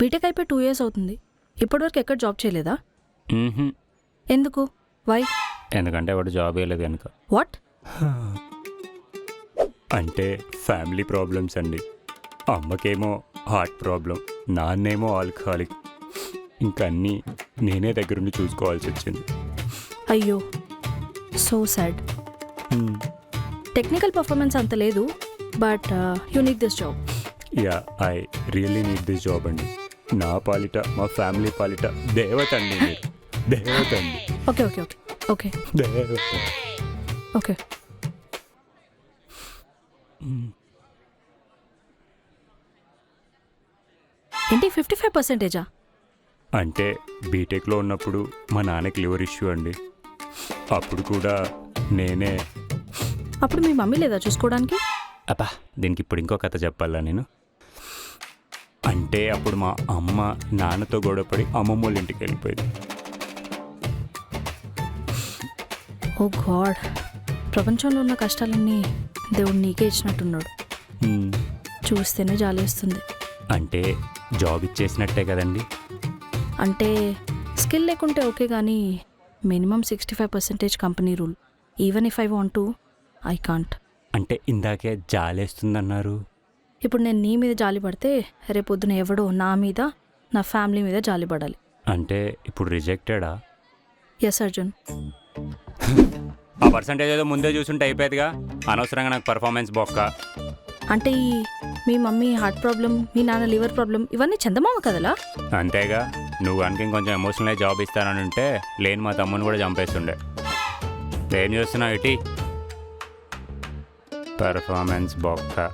BTech అయిపోయి 2 years అవుతుంది. ఇప్పటివరకు ఎక్కడ జాబ్ చేయలేదా? మ్మ్హ. ఎందుకు? వై? ఎందుకంటే వాడు జాబ్ వేయలేదు కనుక. వాట్? అంటే ఫ్యామిలీ ప్రాబ్లమ్స్ అండి. అమ్మకేమో హార్ట్ ప్రాబ్లం, నాన్నేమో ఆల్కహాలిక్. ఇంకా అన్నీ నేనే దగ్గరుండి చూసుకోవాల్సి వచ్చింది. అయ్యో, సో సాడ్. టెక్నికల్ పర్ఫార్మెన్స్ అంత లేదు, but you need this job. Yeah, I really need this job అండి. నా పాలిట, మా ఫ్యామిలీ పాలిట దేవత అండి మీరు. దేవత అండి. ఓకే ఓకే ఓకే ఓకే దేవత. ఓకే. ఏంటి 55%? అంటే బీటెక్లో ఉన్నప్పుడు మా నాన్నకి లివర్ ఇష్యూ అండి. అప్పుడు కూడా నేనే. అప్పుడు మీ మమ్మీ లేదా చూసుకోవడానికి? అబ్బా, దీనికి ఇప్పుడు ఇంకో కథ చెప్పాలా నేను? అంటే అప్పుడు మా అమ్మ నాన్నతో గొడవపడి అమ్మమ్మ వాళ్ళ ఇంటికి వెళ్ళిపోయింది. ఓ గాడ్, ప్రపంచంలో ఉన్న కష్టాలన్నీ దేవుడు నీకే ఇచ్చినట్టున్నాడు. చూస్తేనే జాలేస్తుంది. అంటే జాబ్ ఇచ్చేసినట్టే కదండి. అంటే స్కిల్ లేకుంటే ఓకే, కానీ minimum 65% company rule. Even if I want to, I can't. అంటే ఇందాకే జాలేస్తుందన్నారు. ఇప్పుడు నేను నీ మీద జాలి పడితే రేపొద్దున ఎవడో నా మీద, నా ఫ్యామిలీ మీద జాలి పడాలి. అంటే ఇప్పుడు రిజెక్టెడా? ఎస్ అర్జున్. ఆ పర్సంటేజ్ ఏదో ముందే చూసుంటే అయిపోయేదిగా. అనవసరంగా నాకు పర్ఫార్మెన్స్ బొక్క. అంటే మీ మమ్మీ హార్ట్ ప్రాబ్లం, మీ నాన్న లివర్ ప్రాబ్లం, ఇవన్నీ చందమామ కదలా? అంతేగా. నువ్వు కనుక ఇంకొంచెం ఎమోషనల్ జాబ్ ఇస్తానని ఉంటే లేని మా తమ్ముని కూడా చంపేస్తుండే. ఏం చూస్తున్నావు ఇటీ? పర్ఫార్మెన్స్ బొక్క.